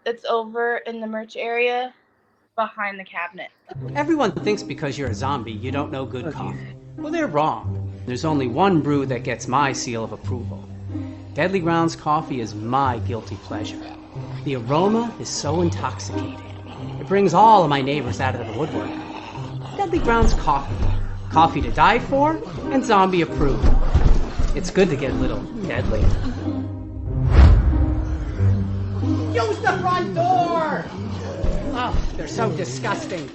It's over in the merch area behind the cabinet. Everyone thinks because you're a zombie, you don't know good coffee. Well, they're wrong. There's only one brew that gets my seal of approval. Deadly Grounds coffee is my guilty pleasure. The aroma is so intoxicating. It brings all of my neighbors out of the woodwork. Deadly Grounds coffee. Coffee to die for and zombie approved. It's good to get a little deadly. Use the front door! Oh, they're so disgusting.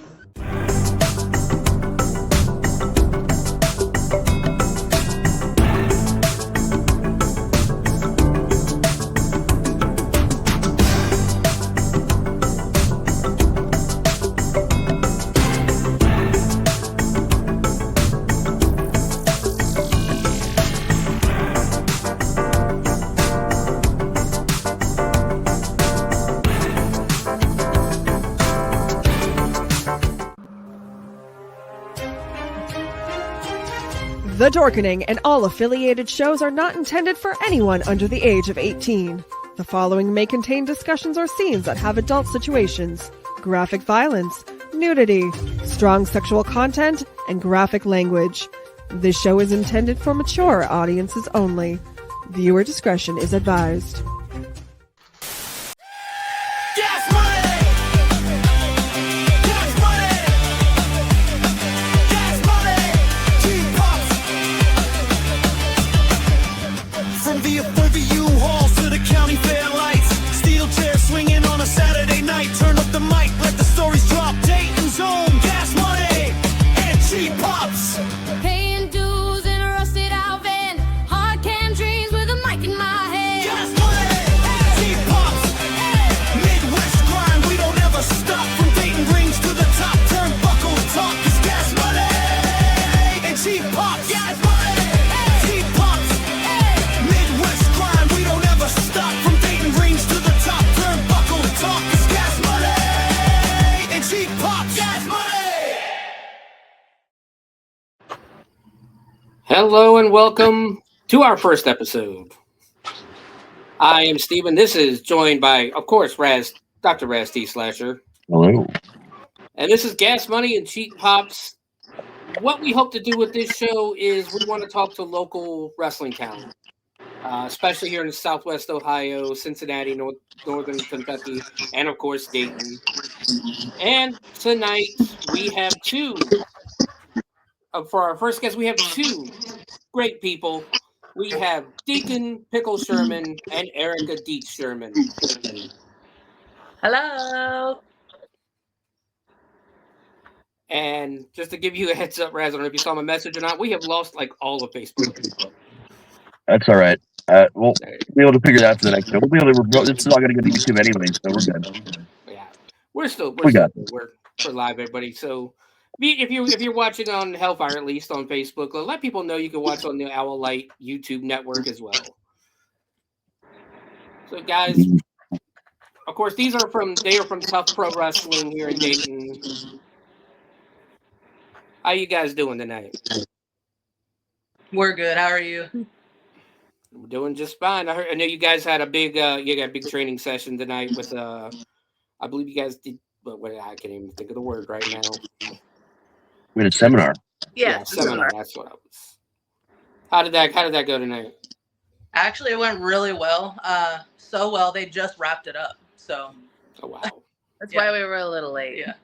The Dorkening and all affiliated shows are not intended for anyone under the age of 18. The following may contain discussions or scenes that have adult situations, graphic violence, nudity, strong sexual content, and graphic language. This show is intended for mature audiences only. Viewer discretion is advised. Saturday night, turn up the mic, let the stories drop. Dayton's own gas money and cheap pops. Paying dues in a rusted out van, hard canned dreams with a mic in my hand. Gas money and cheap pops. Midwest grind, we don't ever stop. From Dayton rings to the top, turnbuckle talk is gas money and cheap pops. Gas money and cheap pops. Midwest grind, we don't ever stop. From Dayton rings to the top, turnbuckle talk is gas money and cheap pops. Gas money. Hello and welcome to our first episode. I am Steven. This is joined by, of course, Dr. Raz T. Slasher. Hello. And this is Gas Money and Cheap Pops. What we hope to do with this show is we want to talk to local wrestling talent, especially here in Southwest Ohio, Cincinnati, Northern Kentucky, and of course Dayton. And tonight we have for our first guest, we have two great people. We have Deacon, Pickle Sherman, and Ericka Deetz Sherman. Hello. And just to give you a heads up, Raz, I don't know if you saw my message or not, we have lost like all of Facebook. That's all right. We'll be able to figure that out for the next show. We'll be able to. This is all going to go to YouTube anyway, so we're good. Yeah, we're live, everybody. So if you're watching on Hellfire, at least on Facebook, let people know you can watch on the Owl Light YouTube network as well. So, guys, of course, they are from Tuff Pro Wrestling here in Dayton. How you guys doing tonight? We're good. How are you? We're doing just fine. I know you guys had a big training session tonight with I believe you guys did. But I can't even think of the word right now. We had a seminar. Yeah, seminar. That's what I was. How did that go tonight? Actually, it went really well. So well, they just wrapped it up. So. Oh wow. That's why we were a little late. Yeah.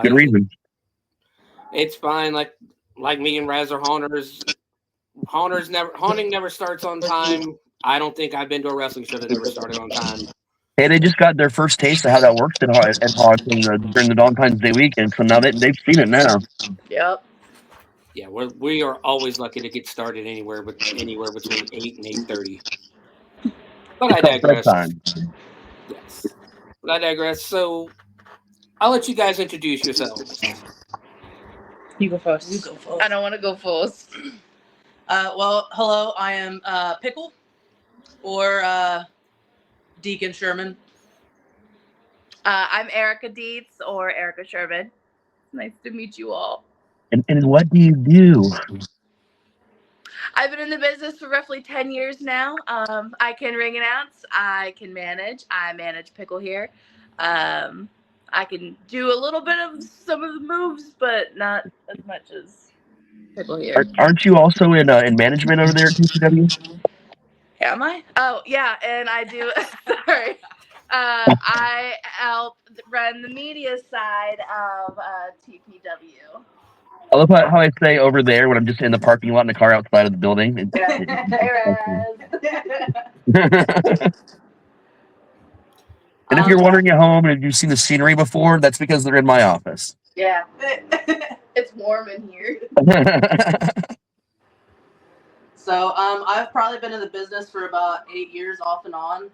Good reason. It's fine. Like me and Raz are haunters. Haunting never starts on time. I don't think I've been to a wrestling show that never started on time. Hey, they just got their first taste of how that works at Hawks during the Valentine's Day weekend, so now they've seen it now. Yep. Yeah, we are always lucky to get started anywhere between 8 and 8:30. But I digress. Yes. But I digress. So I'll let you guys introduce yourselves. You go first. You go first. I don't want to go first. Well, hello. I am Pickle, or Deacon Sherman. I'm Ericka Deetz, or Ericka Sherman. Nice to meet you all. And what do you do? I've been in the business for roughly 10 years now. I can ring announce. I can manage. I manage Pickle here. I can do a little bit of some of the moves, but not as much as Pickle here. Aren't you also in management over there at TPW? Am I? Oh, yeah, and I do. Sorry. I help run the media side of TPW. I love how I say over there when I'm just in the parking lot in the car outside of the building. And if you're wondering at home and if you've seen the scenery before, that's because they're in my office. Yeah. It's warm in here. So I've probably been in the business for about 8 years off and on.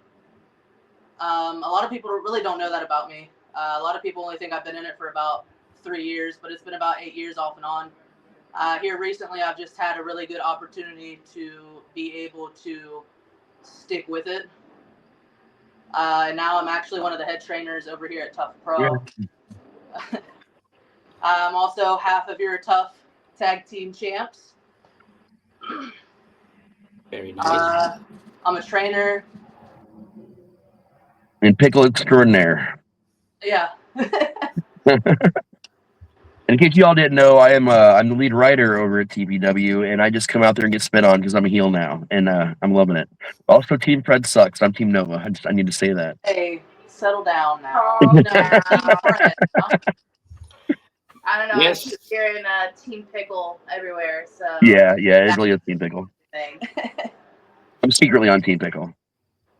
A lot of people really don't know that about me. A lot of people only think I've been in it for about 3 years, but it's been about 8 years off and on. Here recently, I've just had a really good opportunity to be able to stick with it. And now I'm actually one of the head trainers over here at Tuff Pro. Yeah. I'm also half of your Tuff Tag Team Champs. Very nice. I'm a trainer. And Pickle extraordinaire. Yeah. In case you all didn't know, I'm the lead writer over at TPW, and I just come out there and get spit on because I'm a heel now, and I'm loving it. Also, Team Fred sucks. I'm Team Nova. I need to say that. Hey, settle down now. Oh, I don't know. Yes. I keep hearing Team Pickle everywhere. So Yeah, it really is Team Pickle. I'm secretly on Team Pickle.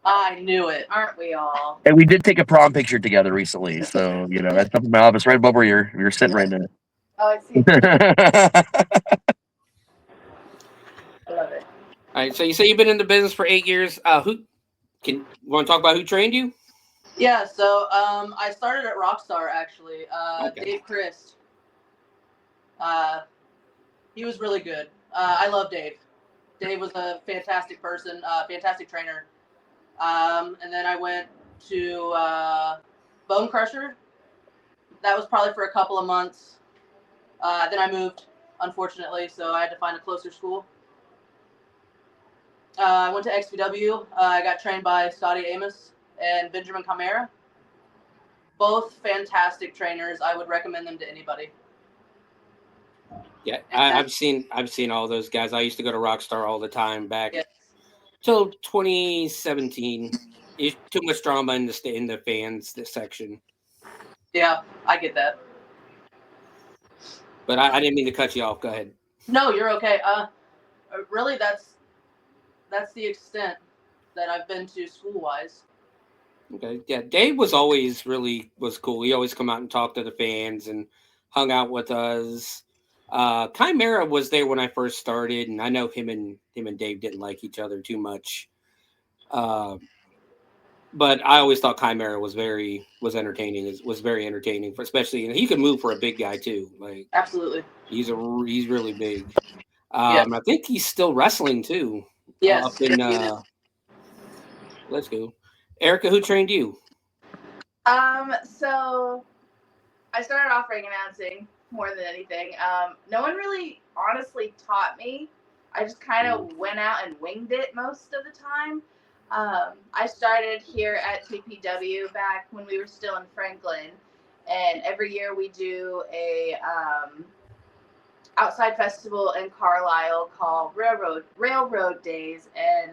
I knew it. Aren't we all? And we did take a prom picture together recently, so that's up in my office right above where you're sitting right now. Oh, I see. I love it. All right, so you say you've been in the business for 8 years. You want to talk about who trained you? Yeah, so I started at Rockstar actually. Okay. Dave Christ. He was really good. I love Dave. Dave was a fantastic person, fantastic trainer. And then I went to Bone Crusher. That was probably for a couple of months. Then I moved, unfortunately, so I had to find a closer school. I went to XPW. I got trained by Scotty Amos and Benjamin Chimera. Both fantastic trainers. I would recommend them to anybody. Yeah, I've seen all those guys. I used to go to Rockstar all the time back Yes. till 2017. There's too much drama in the fans section. Yeah, I get that. But I didn't mean to cut you off. Go ahead. No, you're okay. Really, that's the extent that I've been to school-wise. Okay. Yeah, Dave was cool. He always come out and talk to the fans and hung out with us. Chimera was there when I first started, and I know him and Dave didn't like each other too much. But I always thought Chimera was very entertaining. Was very entertaining, especially he could move for a big guy too. Like Absolutely. he's really big. Yes. I think he's still wrestling too. Yes. Up in, let's go, Ericka. Who trained you? So I started off ring announcing more than anything. No one really honestly taught me. I just kind of went out and winged it most of the time. I started here at TPW back when we were still in Franklin, and every year we do a outside festival in Carlisle called Railroad Days, and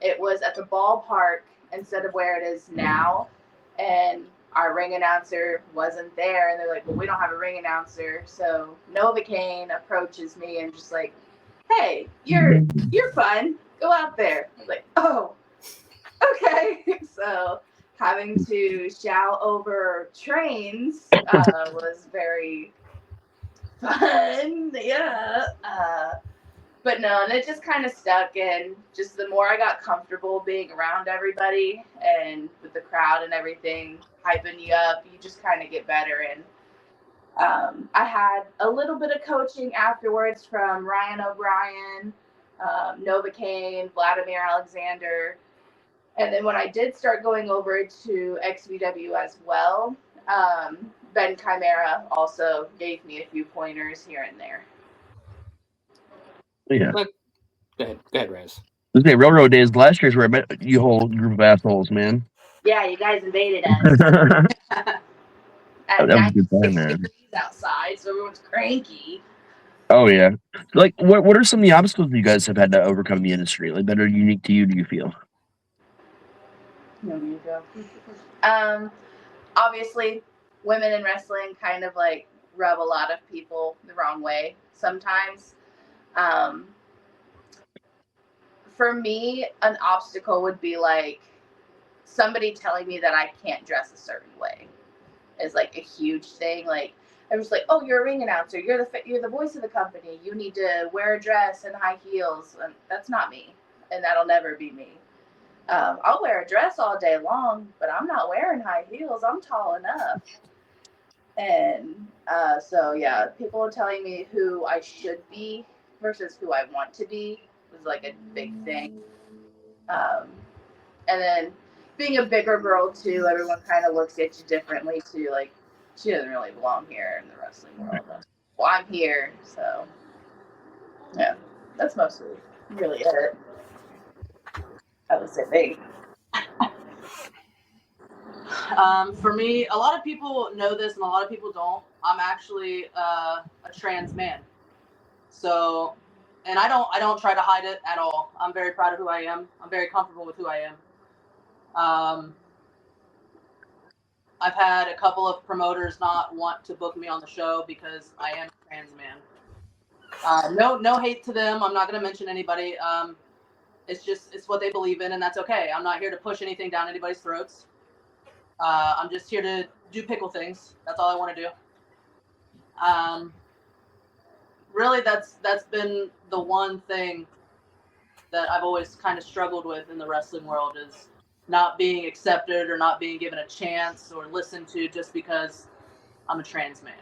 it was at the ballpark instead of where it is now. And our ring announcer wasn't there, and they're like, well, we don't have a ring announcer. So Novocaine approaches me and just like, hey, you're fun, go out there. I was like, oh, okay. So having to shout over trains was very fun. Yeah. But no, and it just kind of stuck, and just the more I got comfortable being around everybody and with the crowd and everything hyping you up, you just kind of get better. And I had a little bit of coaching afterwards from Ryan O'Brien, Novocaine, Vladimir Alexander. And then when I did start going over to XVW as well, Ben Chimera also gave me a few pointers here and there. Yeah. Go ahead, Rez. This is Railroad Days. Last year's where I met you whole group of assholes, man. Yeah, you guys invaded us That at was a good 96 time, man. degrees outside, so everyone's cranky. Oh yeah. Like, what are some of the obstacles you guys have had to overcome in the industry? Like, that are unique to you? Do you feel? No, you go. Obviously, women in wrestling kind of like rub a lot of people the wrong way sometimes. For me, an obstacle would be like somebody telling me that I can't dress a certain way is like a huge thing. Like I'm just like, oh, you're a ring announcer. You're the voice of the company. You need to wear a dress and high heels, and that's not me, and that'll never be me. I'll wear a dress all day long, but I'm not wearing high heels. I'm tall enough. And so, yeah, people are telling me who I should be versus who I want to be was like a big thing. And then being a bigger girl, too, everyone kind of looks at you differently, too. Like, she doesn't really belong here in the wrestling world. Well, I'm here, so, yeah, that's mostly really it. That was the thing. For me, a lot of people know this and a lot of people don't. I'm actually a trans man. So, and I don't try to hide it at all. I'm very proud of who I am. I'm very comfortable with who I am. I've had a couple of promoters not want to book me on the show because I am a trans man. No hate to them. I'm not going to mention anybody. It's what they believe in, and that's okay. I'm not here to push anything down anybody's throats. I'm just here to do pickle things. That's all I want to do. Really, that's been the one thing that I've always kind of struggled with in the wrestling world is not being accepted or not being given a chance or listened to just because I'm a trans man.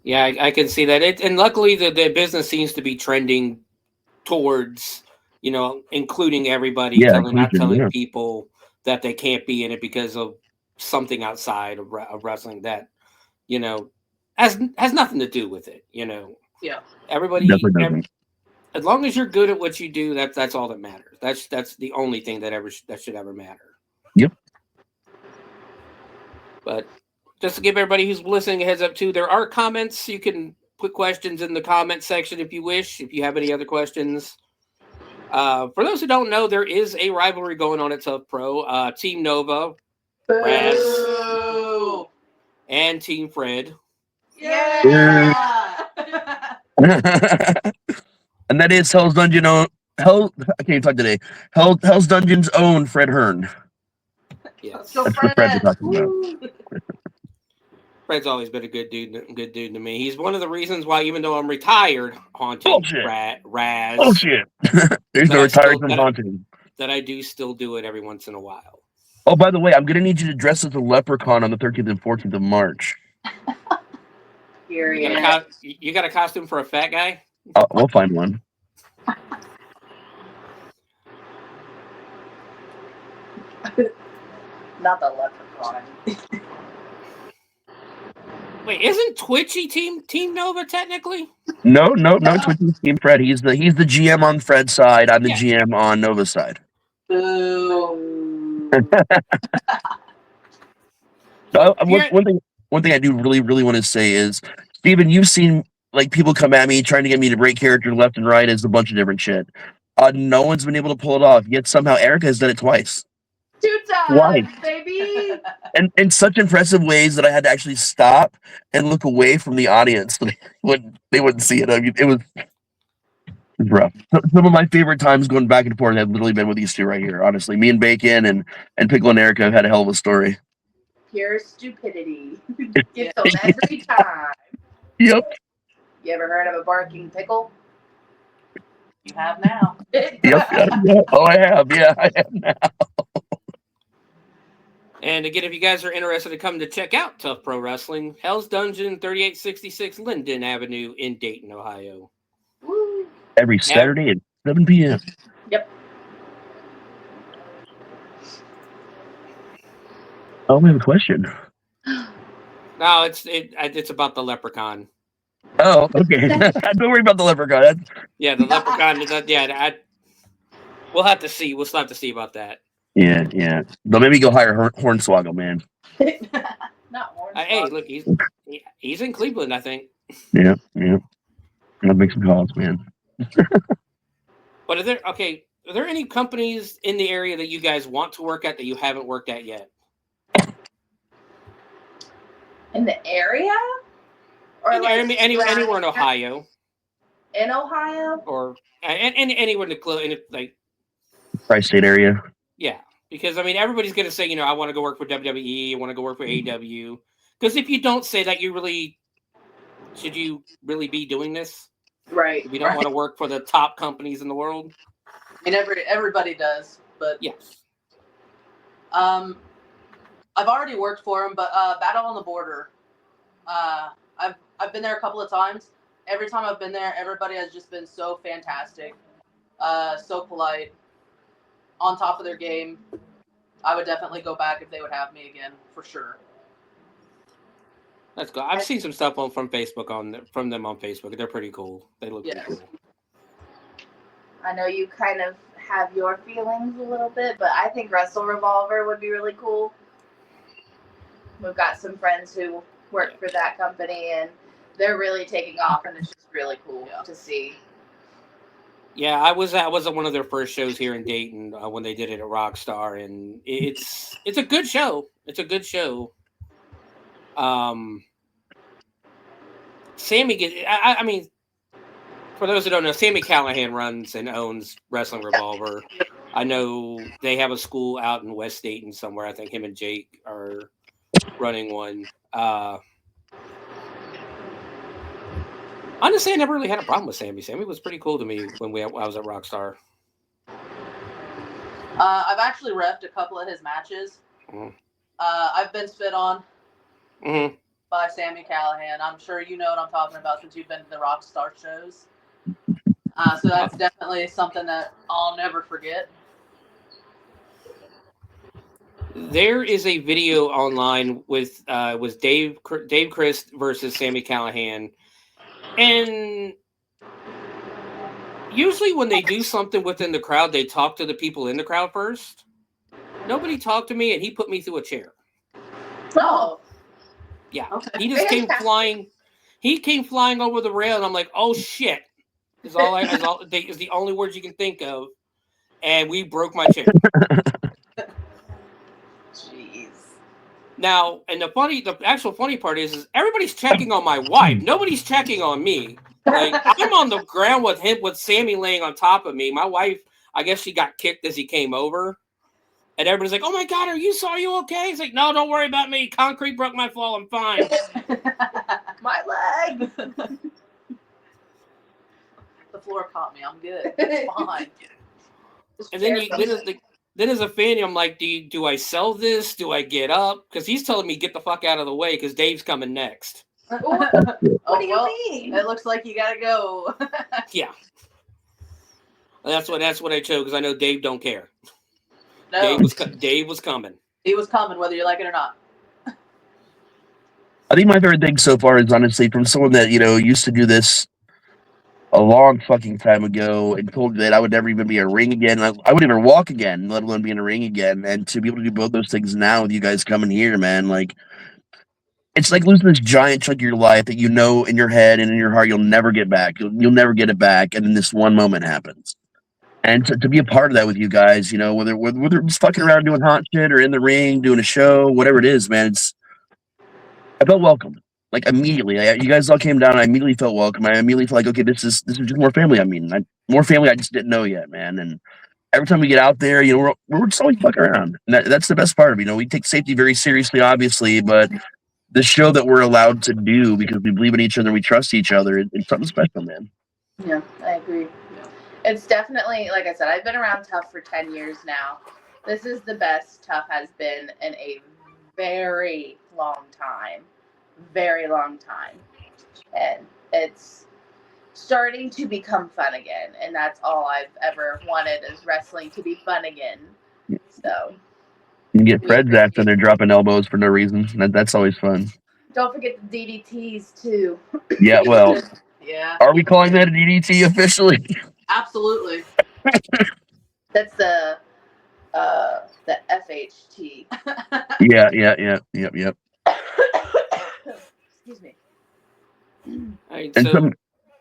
Yeah, I can see that. And luckily, the business seems to be trending towards, including everybody, telling people that they can't be in it because of something outside of wrestling that, has nothing to do with it. Yeah. Everybody, as long as you're good at what you do, that's all that matters. That's the only thing that should ever matter. Yep. But just to give everybody who's listening a heads up too, there are comments. You can put questions in the comment section if you wish. If you have any other questions. For those who don't know, there is a rivalry going on at Tuff Pro. Team Nova, Raz, and Team Fred. Yeah. And that is Hell's Dungeon I can't even talk today. Hell's Dungeon's own Fred Hearn. Yes. So That's what Fred's talking about. Fred's always been a good dude to me. He's one of the reasons why, even though I'm retired, haunting Raz. Bullshit. There's no retired from haunting. That I do still do it every once in a while. Oh, by the way, I'm gonna need you to dress as a leprechaun on the 13th and 14th of March. You got a costume for a fat guy? We'll find one. Not the leprechaun. Wait, isn't Twitchy Team Nova technically? No. Twitchy's Team Fred. He's the GM on Fred's side. I'm the GM on Nova's side. Boo. One thing I do really want to say is, Steven, you've seen like people come at me trying to get me to break character left and right as a bunch of different shit. No one's been able to pull it off. Yet somehow Ericka has done it twice. 2 times, baby. And in such impressive ways that I had to actually stop and look away from the audience so they wouldn't see it. I mean, it was rough. Some of my favorite times going back and forth have literally been with these two right here. Honestly, me and Bacon and Pickle and Ericka have had a hell of a story. Pure stupidity. Gets them every time. Yep. You ever heard of a barking pickle? You have now. Yep. Oh, I have. Yeah, I have now. And again, if you guys are interested to come to check out Tuff Pro Wrestling, Hell's Dungeon, 3866 Linden Avenue in Dayton, Ohio. Woo. Every Saturday at 7 p.m. Yep. Oh, we have a question. No, it's about the leprechaun. Oh, okay. Don't worry about the leprechaun. Yeah, the leprechaun. We'll have to see. We'll still have to see about that. Yeah. But maybe go hire Hornswoggle, man. Not more. Hey, look, he's in Cleveland, I think. Yeah. I'll make some calls, man. But are there any companies in the area that you guys want to work at that you haven't worked at yet? In the area? Or Anywhere in Ohio. In Ohio? Or anywhere in the Tri-state area. Yeah, because everybody's gonna say, I want to go work for WWE, I want to go work for AEW. Because if you don't say that, should you really be doing this? Right. If you don't want to work for the top companies in the world. Everybody does, but yes. I've already worked for them, but Battle on the Border. I've been there a couple of times. Every time I've been there, everybody has just been so fantastic, so polite, on top of their game. I would definitely go back if they would have me again, for sure. That's good. I've seen some stuff from Facebook from them on Facebook. They're pretty cool. They look pretty cool. I know you kind of have your feelings a little bit, but I think Wrestle Revolver would be really cool. We've got some friends who work for that company, and they're really taking off, and it's just really cool to see. Yeah, I was at one of their first shows here in Dayton when they did it at Rockstar, and it's a good show. It's a good show. Sammy for those who don't know, Sammy Callahan runs and owns Wrestling Revolver. I know they have a school out in West Dayton somewhere. I think him and Jake are running one. Honestly, I never really had a problem with Sammy. Sammy was pretty cool to me when I was at Rockstar. I've actually reffed a couple of his matches. Mm-hmm. I've been spit on Mm-hmm. by Sammy Callahan. I'm sure you know what I'm talking about since you've been to the Rockstar shows. So that's definitely something that I'll never forget. There is a video online with Dave Christ versus Sammy Callahan, and usually when they do something within the crowd, they talk to the people in the crowd first. Nobody talked to me, and he put me through a chair. Oh, yeah, okay. he just came flying. He came flying over the rail, and I'm like, "Oh shit!" Is the only words you can think of, and we broke my chair. jeez. Now, and the actual funny part is everybody's checking on my wife. Nobody's checking on me. Like, I'm on the ground with Sammy laying on top of me. My wife, I guess she got kicked as he came over. And everybody's like, "Oh my God, are you okay?" He's like, "No, don't worry about me. Concrete broke my fall. I'm fine." My leg. The floor caught me. I'm good. It's fine. And then as a fan, I'm like, do I sell this? Do I get up? Because he's telling me get the fuck out of the way because Dave's coming next. What do you mean? It looks like you gotta go. Yeah. And that's what I chose because I know Dave don't care. No, Dave was coming. he was coming whether you like it or not. I think my favorite thing so far is honestly from someone that, used to do this a long fucking time ago and told me that I would never even be in a ring again. I wouldn't even walk again, let alone be in a ring again. And to be able to do both those things now with you guys coming here, man, like, it's like losing this giant chunk of your life that in your head and in your heart you'll never get back. You'll never get it back. And then this one moment happens. And to be a part of that with you guys, whether it's fucking around doing hot shit or in the ring, doing a show, whatever it is, man, I felt welcome. Like immediately, you guys all came down. I immediately felt welcome. I immediately felt like, okay, this is just more family. More family I just didn't know yet, man. And every time we get out there, we're just always fucking around. And that's the best part of it. We take safety very seriously, obviously, but the show that we're allowed to do because we believe in each other, we trust each other. It's something special, man. Yeah, I agree. It's definitely, like I said, I've been around Tuff for 10 years now. This is the best Tuff has been in a very long time. Very long time. And it's starting to become fun again. And that's all I've ever wanted is wrestling to be fun again. So you can get Fred's after they're dropping elbows for no reason. That's always fun. Don't forget the DDTs too. Yeah, well, Yeah. are we calling that a DDT officially? Absolutely. That's the FHT. Yep. Excuse me. All right, And so some,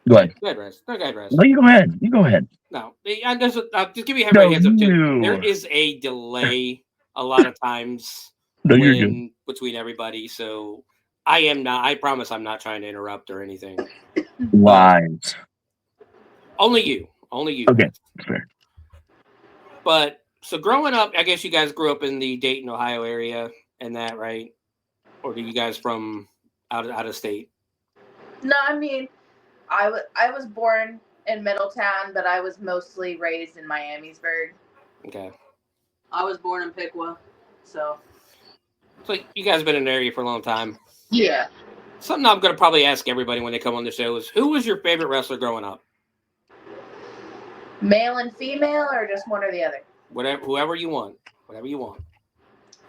go ahead. go ahead, Rez. No, go ahead, Rez. No, you go ahead. You go ahead. No, just give me a No, heads up too. you. There is a delay a lot of times No, you're good. between everybody, so I promise I'm not trying to interrupt or anything. Lies. Only you. Okay, that's fair. But so growing up, I guess you guys grew up in the Dayton, Ohio area and that, right? Or are you guys from out of state? No, I mean, I was born in Middletown, but I was mostly raised in Miamisburg. Okay. I was born in Pickle, so You guys have been in the area for a long time. Yeah. Something I'm going to probably ask everybody when they come on the show is, who was your favorite wrestler growing up? Male and female, or just one or the other? Whoever you want. Whatever you want.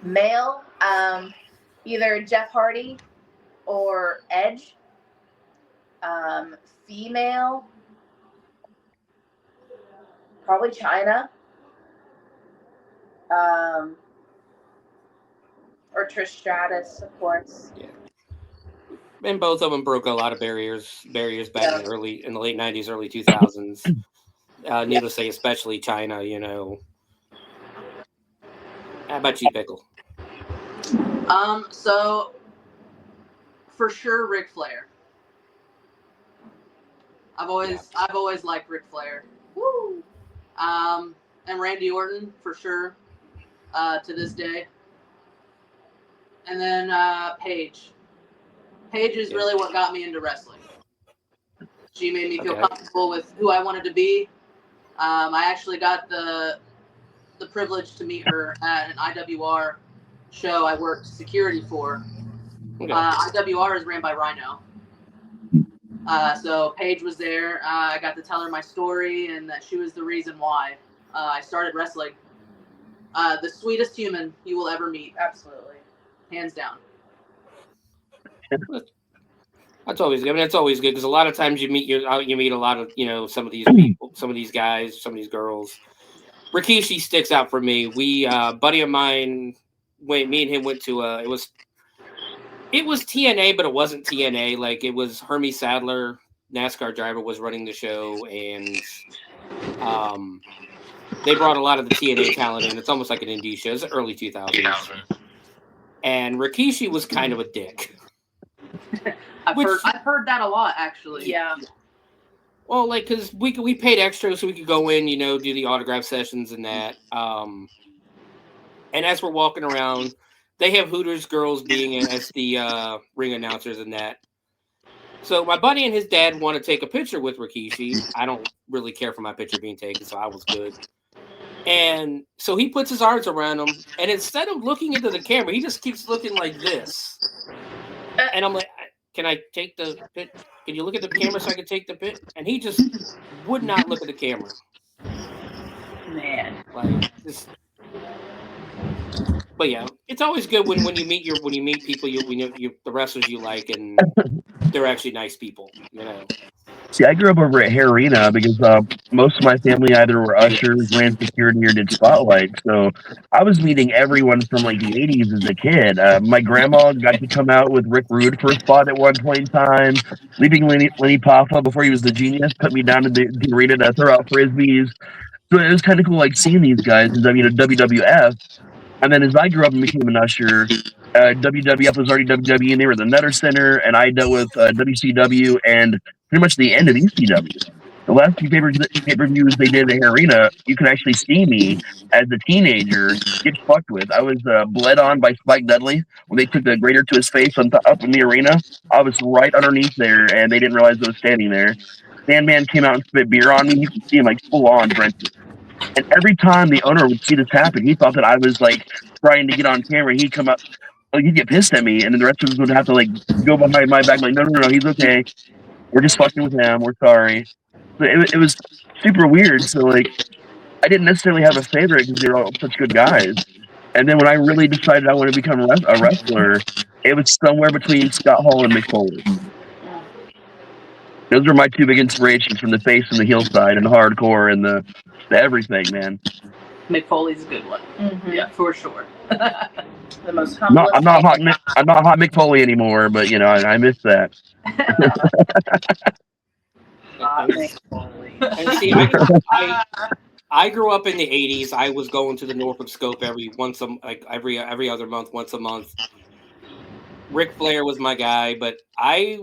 Male, either Jeff Hardy or Edge. Female, probably China. Or Trish Stratus, of course. Yeah. And both of them broke a lot of barriers back in the late 90s, early 2000s. Needless to say, especially China, How about you, Pickle? So for sure Ric Flair. I've always liked Ric Flair. Woo! And Randy Orton for sure, to this day. And then Paige. Paige is really what got me into wrestling. She made me feel comfortable with who I wanted to be. I actually got the privilege to meet her at an IWR show I worked security for. Okay. IWR is ran by Rhino. So Paige was there. I got to tell her my story and that she was the reason why I started wrestling. The sweetest human you will ever meet. Absolutely. Hands down. That's always good. I mean, that's always good because a lot of times you meet a lot of some of these people, some of these guys, some of these girls. Rikishi sticks out for me. We buddy of mine, me and him went to it was TNA, but it wasn't TNA. Like it was Hermie Sadler, NASCAR driver, was running the show, and they brought a lot of the TNA talent in. It's almost like an indie show. It's the early 2000s. And Rikishi was kind of a dick. I've heard that a lot, actually. Yeah. Well, because we paid extra so we could go in, do the autograph sessions and that. And as we're walking around, they have Hooters girls being as the ring announcers and that. So my buddy and his dad want to take a picture with Rikishi. I don't really care for my picture being taken, so I was good. And so he puts his arms around him, and instead of looking into the camera, he just keeps looking like this. And I'm like, can I take the pit? Can you look at the camera so I can take the pit? And he just would not look at the camera. Man. But yeah, it's always good when you meet people the wrestlers you like, and they're actually nice people, See, I grew up over at Harina because most of my family either were ushers, ran security, or did spotlight. So I was meeting everyone from like the 80s as a kid. My grandma got to come out with Rick Rude for a spot at one point in time. Leaving Lenny Papa before he was the genius put me down to the arena to throw out frisbees. So it was kind of cool, like seeing these guys in WWF. And then as I grew up and became an usher, WWF was already WWE, and they were the Nutter Center, and I dealt with WCW and pretty much the end of ECW. The last few pay-per-views they did at Arena, you could actually see me as a teenager get fucked with. I was bled on by Spike Dudley when they took the grater to his face up in the arena. I was right underneath there, and they didn't realize I was standing there. Sandman came out and spit beer on me. You could see him like full on drenched. And every time the owner would see this happen, he thought that I was like trying to get on camera. He'd come up, he'd get pissed at me, and then the rest of us would have to like go behind my back, like, no, he's okay. We're just fucking with him. We're sorry. So it was super weird. So like, I didn't necessarily have a favorite because they were all such good guys. And then when I really decided I want to become a wrestler, It was somewhere between Scott Hall and McFoley. Those were my two big inspirations from the face and the heel side and the hardcore and the everything, man. McFoley's a good one. Mhm. Yeah, for sure. The most humblest. I'm not hot Mick Foley anymore, but you know I miss that. Hot McFoley. And see, I grew up in the '80s. I was going to the Norfolk Scope every other month, once a month. Ric Flair was my guy, but I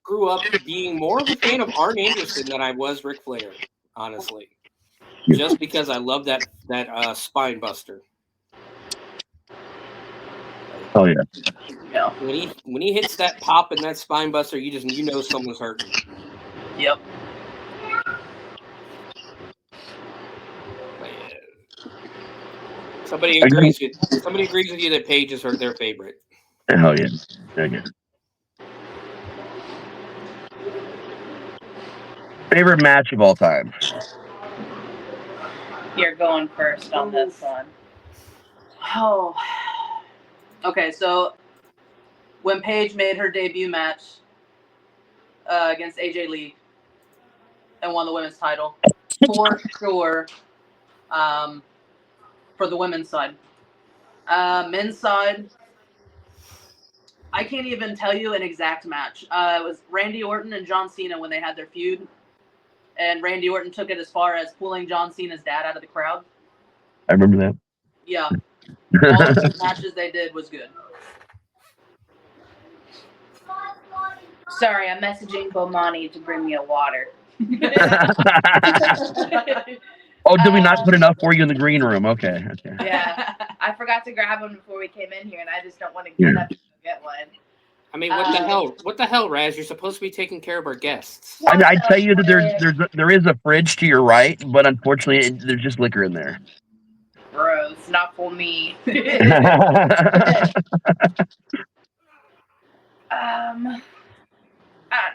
grew up being more of a fan of Arn Anderson than I was Ric Flair, honestly. Just because I love that spine buster. Oh yeah. Yeah. When he hits that pop and that spine buster, you know someone's hurting. Yep. Somebody agrees with you that Paige is their favorite. Hell yeah. Okay. Favorite match of all time? You're going first on this one. Oh. Okay, so when Paige made her debut match against AJ Lee and won the women's title, for sure, for the women's side. Men's side, I can't even tell you an exact match. It was Randy Orton and John Cena when they had their feud. And Randy Orton took it as far as pulling John Cena's dad out of the crowd. I remember that. Yeah. All of the matches they did was good. Sorry, I'm messaging Bomani to bring me a water. Oh, did we not put enough for you in the green room? Okay. Yeah, I forgot to grab one before we came in here, and I just don't want to get up to get one. I mean, what the hell? What the hell, Raz? You're supposed to be taking care of our guests. I tell you that there is a fridge to your right, but unfortunately, there's just liquor in there. Gross, not for me. I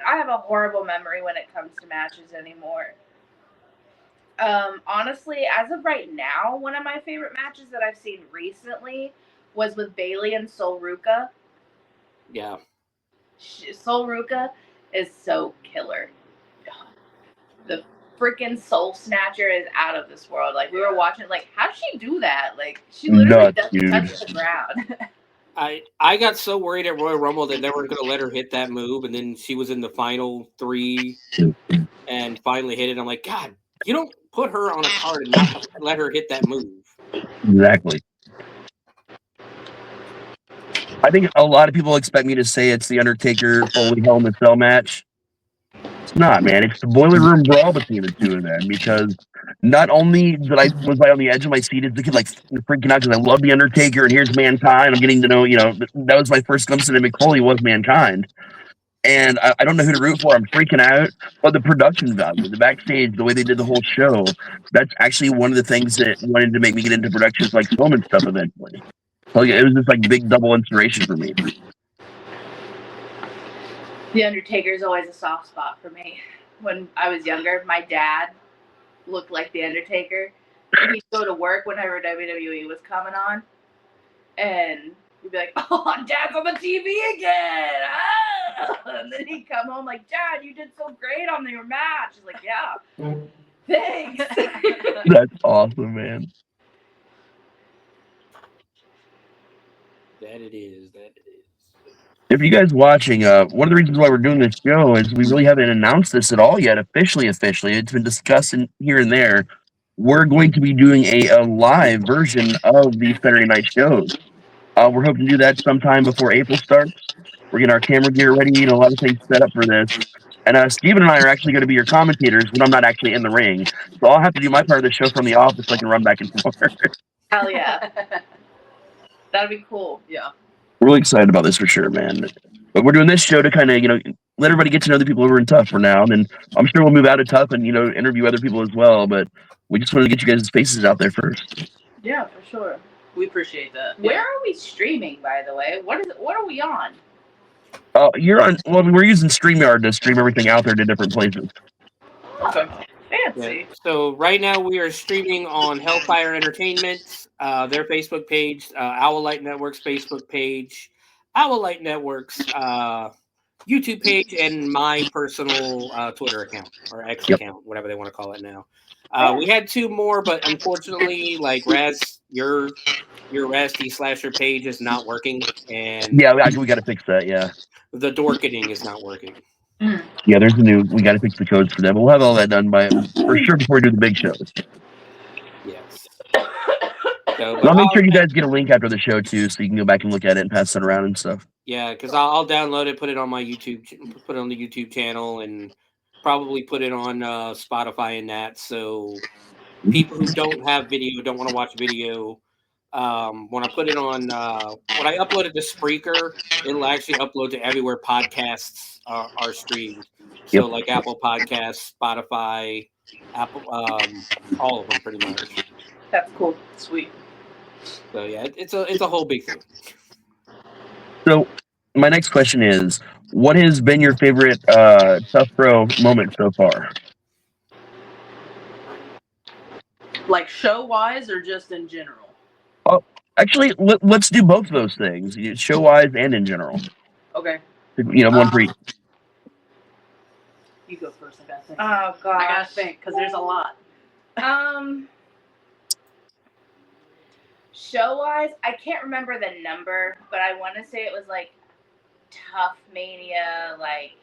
have a horrible memory when it comes to matches anymore. Honestly, as of right now, one of my favorite matches that I've seen recently was with Bayley and Sol Ruca. Yeah. Sol Ruca is so killer. The freaking Soul Snatcher is out of this world. Like, we were watching, like, how did she do that? Like, she literally doesn't touch the ground. I got so worried at Royal Rumble that they weren't going to let her hit that move, and then she was in the final 3 and finally hit it. I'm like, God, you don't put her on a card and not let her hit that move. Exactly. I think a lot of people expect me to say it's the Undertaker Foley Hell in a Cell match. It's not, man. It's the Boiler Room Brawl between the two of them, because not only was I on the edge of my seat as the kid, like freaking out because I love the Undertaker and here's Mankind. I'm getting to know, that was my first glimpse into Mick Foley was Mankind. And I don't know who to root for. I'm freaking out. But the production value, the backstage, the way they did the whole show, that's actually one of the things that wanted to make me get into productions like film and stuff eventually. So yeah, it was just like big double inspiration for me. The Undertaker's always a soft spot for me. When I was younger, my dad looked like the Undertaker. He'd go to work whenever WWE was coming on, and he'd be like, "Oh, Dad's on the TV again!" Ah! And then he'd come home like, "Dad, you did so great on your match." He's like, "Yeah, thanks." That's awesome, man. That it is. If you guys watching, one of the reasons why we're doing this show is we really haven't announced this at all yet officially. It's been discussed here and there. We're going to be doing a live version of the Saturday night shows. We're hoping to do that sometime before April starts. We're getting our camera gear ready, a lot of things set up for this. And Steven and I are actually going to be your commentators when I'm not actually in the ring. So I'll have to do my part of the show from the office so I can run back and forth. Hell yeah. That'd be cool. Yeah. We're really excited about this for sure, man. But we're doing this show to kind of, let everybody get to know the people over in Tuff for now. And I'm sure we'll move out of Tuff and, interview other people as well. But we just wanted to get you guys' faces out there first. Yeah, for sure. We appreciate that. Where are we streaming, by the way? What are we on? You're on. Well, we're using StreamYard to stream everything out there to different places. Okay. Fancy. Yeah. So right now we are streaming on Hellfire Entertainment, their Facebook page, Owl Light Network's Facebook page, Owl Light Network's YouTube page and my personal Twitter account or X account, whatever they want to call it now. We had 2 more, but unfortunately, like Raz, your Rasty / page is not working, and Yeah, we got to fix that. Yeah. the dorketing is not working. Yeah, there's we got to fix the codes for that. But we'll have all that done for sure before we do the big shows. Yes. So, I'll make sure you guys get a link after the show too, so you can go back and look at it and pass it around and stuff. Yeah, because I'll download it, put it on my YouTube, put it on the YouTube channel, and probably put it on Spotify and that. So people who don't have video, don't want to watch video, when I put it on, when I upload it to Spreaker, it'll actually upload to everywhere podcasts are streamed. So like Apple Podcasts, Spotify, Apple, all of them pretty much. That's cool. Sweet. So yeah, it's a whole big thing. So my next question is, what has been your favorite Tuff Pro moment so far? Like show-wise or just in general? Oh, actually, let's do both of those things, show-wise and in general. Okay. One for each. You go first, I gotta think. Oh gosh. I gotta think, because there's a lot. Show-wise, I can't remember the number, but I want to say it was like Tuff Mania, like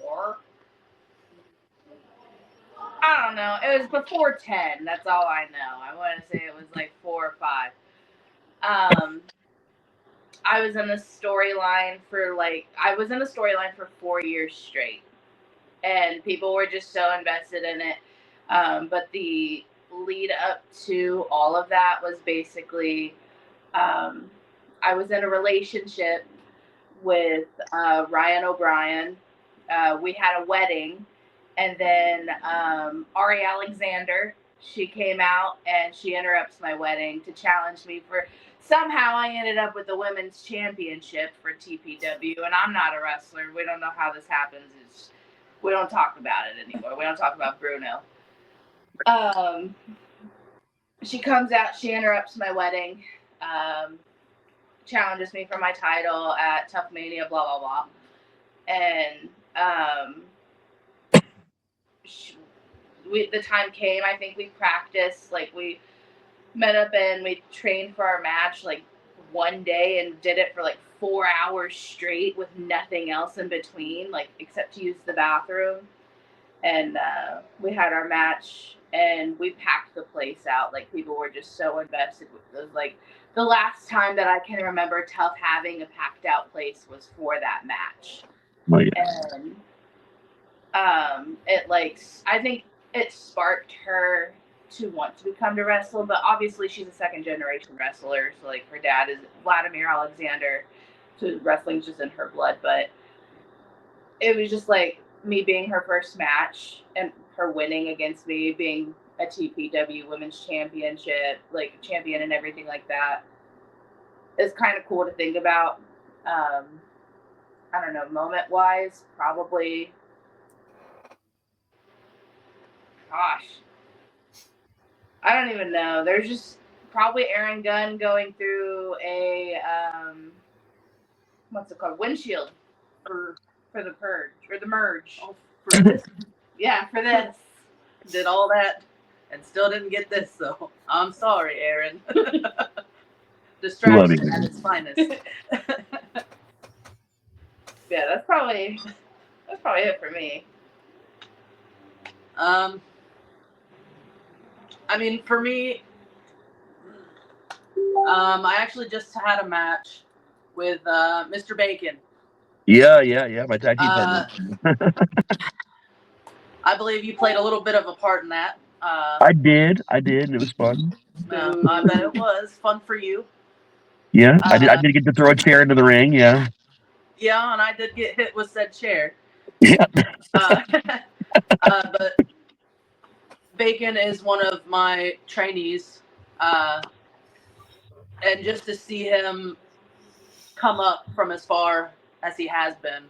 4. I don't know. It was before 10. That's all I know. I want to say it was like 4 or 5. I was in the storyline for 4 years straight, and people were just so invested in it. But the lead up to all of that was basically, I was in a relationship with Ryan O'Brien. We had a wedding, and then Ari Alexander, she came out and she interrupts my wedding to challenge me for, somehow I ended up with the women's championship for TPW, and I'm not a wrestler. We don't know how this happens. We don't talk about it anymore. We don't talk about Bruno. She comes out, she interrupts my wedding, challenges me for my title at Tuff Mania, blah, blah, blah. And the time came, I think we practiced, like we met up and we trained for our match like one day and did it for like 4 hours straight with nothing else in between, like except to use the bathroom. And we had our match and we packed the place out. Like people were just so invested with those. Like the last time that I can remember Tuff having a packed out place was for that match. Oh, yeah. And I think it sparked her to want to become to wrestle, but obviously she's a second generation wrestler. So like her dad is Vladimir Alexander, so wrestling's just in her blood. But it was just like me being her first match and her winning against me, being a TPW Women's Championship, like champion and everything like that. It's kind of cool to think about. I don't know, moment wise, probably. Gosh. I don't even know. There's just probably Aaron Gunn going through a what's it called? Windshield for the purge or the merge. Oh, for this. Yeah, for this. Did all that and still didn't get this, so I'm sorry, Aaron. Distraction at its finest. Yeah, that's probably it for me. I mean, for me, I actually just had a match with Mr. Bacon. Yeah, my tag team partner. I believe you played a little bit of a part in that. I did, and it was fun. I bet it was fun for you. Yeah, I did get to throw a chair into the ring, yeah. Yeah, and I did get hit with said chair. Yeah. But Bacon is one of my trainees, and just to see him come up from as far as he has been.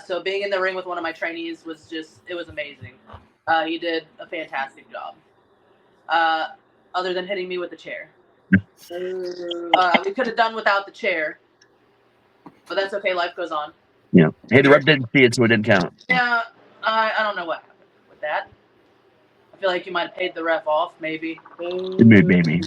So being in the ring with one of my trainees was it was amazing. He did a fantastic job. Other than hitting me with the chair. We could have done without the chair, but that's okay. Life goes on. Yeah. Hey, the rep didn't see it, so it didn't count. Yeah, I don't know what happened with that. I feel like you might have paid the ref off, maybe. Maybe.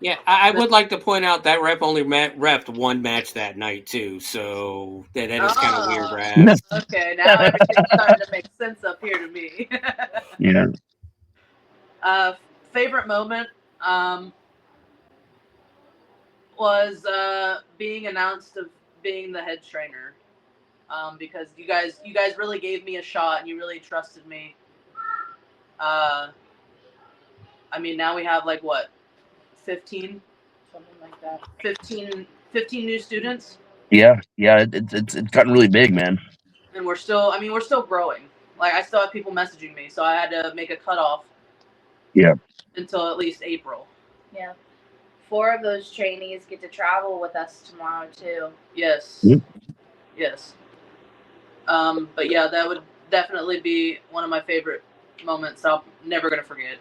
Yeah, I would like to point out that rep only repped one match that night too, so that is kind of weird, Raf. Okay, now everything's starting to make sense up here to me. Yeah. Favorite moment was being announced of being the head trainer, because you guys really gave me a shot and you really trusted me. I mean, now we have like what, 15, something like that. 15 new students. Yeah. It's gotten really big, man. And we're still growing. Like, I still have people messaging me, so I had to make a cutoff. Yeah. Until at least April. Yeah. 4 of those trainees get to travel with us tomorrow too. Yes. Yep. Yes. But yeah, that would definitely be one of my favorite moments. I'm never gonna forget.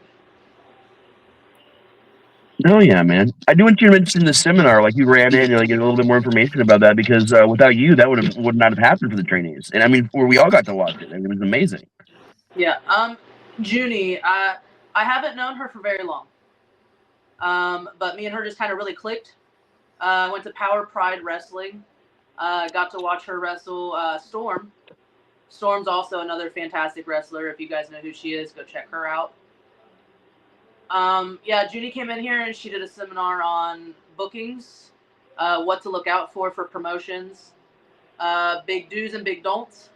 Oh yeah, man. I do want you to mention the seminar. Like, you ran in and like get a little bit more information about that, because without you, that would not have happened for the trainees. And I mean, where we all got to watch it, and it was amazing. Yeah. Junie, I haven't known her for very long. But me and her just kind of really clicked. I went to Power Pride Wrestling. Got to watch her wrestle Storm. Storm's also another fantastic wrestler. If you guys know who she is, go check her out. Yeah, Judy came in here and she did a seminar on bookings, what to look out for promotions, big do's and big don'ts.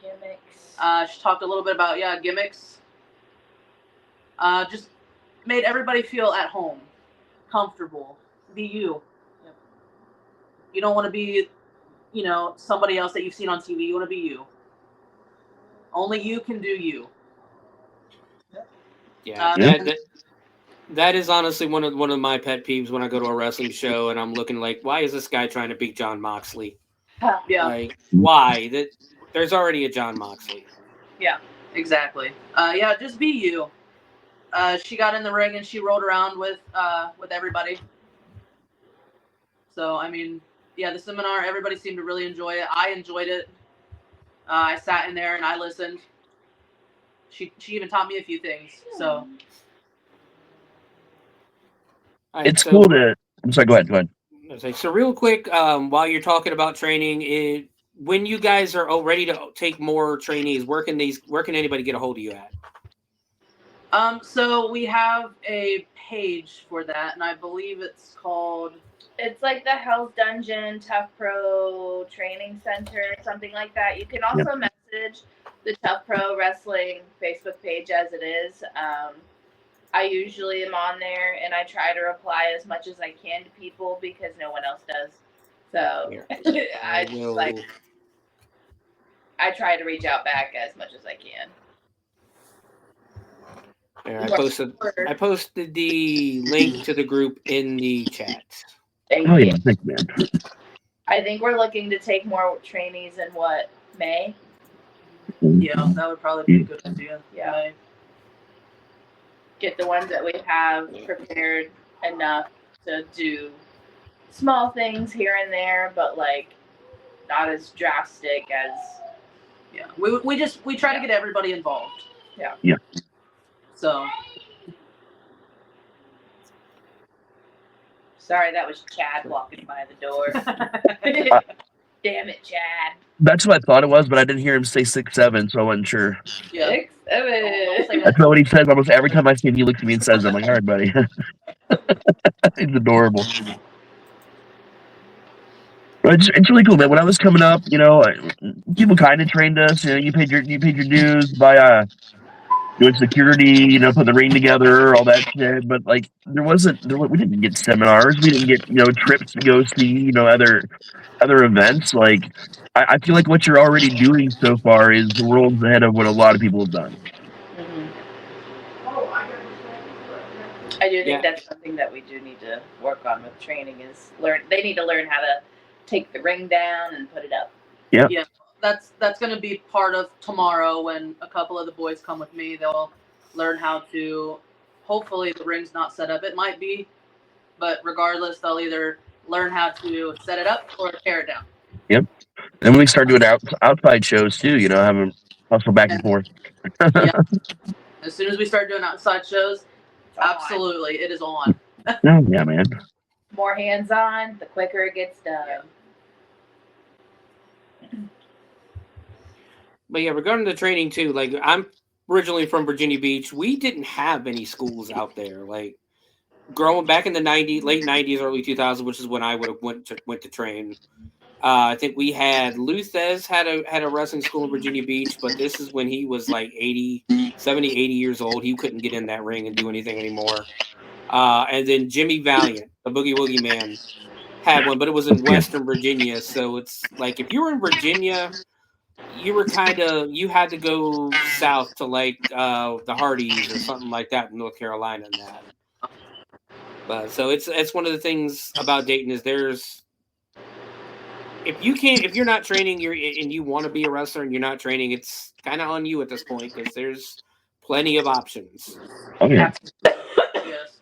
Gimmicks. She talked a little bit about, gimmicks. Just made everybody feel at home, comfortable, be you. Yep. You don't want to be, somebody else that you've seen on TV. You want to be you. Only you can do you. Yeah, that is honestly one of my pet peeves when I go to a wrestling show and I'm looking like, why is this guy trying to beat John Moxley? Yeah. Like, why? There's already a John Moxley. Yeah, exactly. Yeah, just be you. She got in the ring and she rolled around with everybody. So, I mean, yeah, the seminar, everybody seemed to really enjoy it. I enjoyed it. I sat in there and I listened. She even taught me a few things. So It's cool to. I'm sorry. Go ahead. So real quick, while you're talking about training, when you guys are ready to take more trainees, where can anybody get a hold of you at? So we have a page for that, and I believe it's called. It's like the Hell's Dungeon Tuff Pro Training Center, something like that. You can also message the Tuff Pro Wrestling Facebook page as it is. I usually am on there, and I try to reply as much as I can to people because no one else does. So I try to reach out back as much as I can. Yeah, I posted the link to the group in the chat. Thank you. Yeah, thanks, man. I think we're looking to take more trainees in May? Yeah, that would probably be a good idea. Yeah. May. Get the ones that we have prepared enough to do small things here and there, but like not as drastic as. Yeah, we try to get everybody involved. Yeah. Yeah. So. Sorry, that was Chad walking by the door. Damn it, Chad. That's what I thought it was, but I didn't hear him say 6'7", so I wasn't sure. Yeah. 6'7". That's not what he says. Almost every time I see him, he looks at me and says, "I'm like, all right, buddy." He's adorable. But it's really cool, man. When I was coming up, people kind of trained us. You paid your dues by doing security, put the ring together, all that shit. But like, we didn't get seminars. We didn't get trips to go see other events. Like, I feel like what you're already doing so far is worlds ahead of what a lot of people have done. Mm-hmm. I do think that's something that we do need to work on with training is they need to learn how to take the ring down and put it up. Yeah. Yeah. That's going to be part of tomorrow when a couple of the boys come with me. They'll learn how to, hopefully the ring's not set up. It might be, but regardless, they'll either learn how to set it up or tear it down. Yep. And then we start doing outside shows too. Having hustle back and forth. Yeah. As soon as we start doing outside shows, absolutely, it is on. Oh, yeah, man. More hands-on, the quicker it gets done. Yeah. But yeah, regarding the training too, like I'm originally from Virginia Beach. We didn't have any schools out there. Like growing back in the late 90s, early 2000s, which is when I would have went to train. I think we had Luthez had a wrestling school in Virginia Beach, but this is when he was like 70, 80 years old. He couldn't get in that ring and do anything anymore. And then Jimmy Valiant, the Boogie Woogie Man, had one, but it was in Western Virginia. So it's like if you were in Virginia, you had to go south to like the Hardys or something like that in North Carolina and that. But so it's one of the things about Dayton is if you're not training, and you want to be a wrestler and you're not training, it's kind of on you at this point because there's plenty of options. Oh yeah. Yes.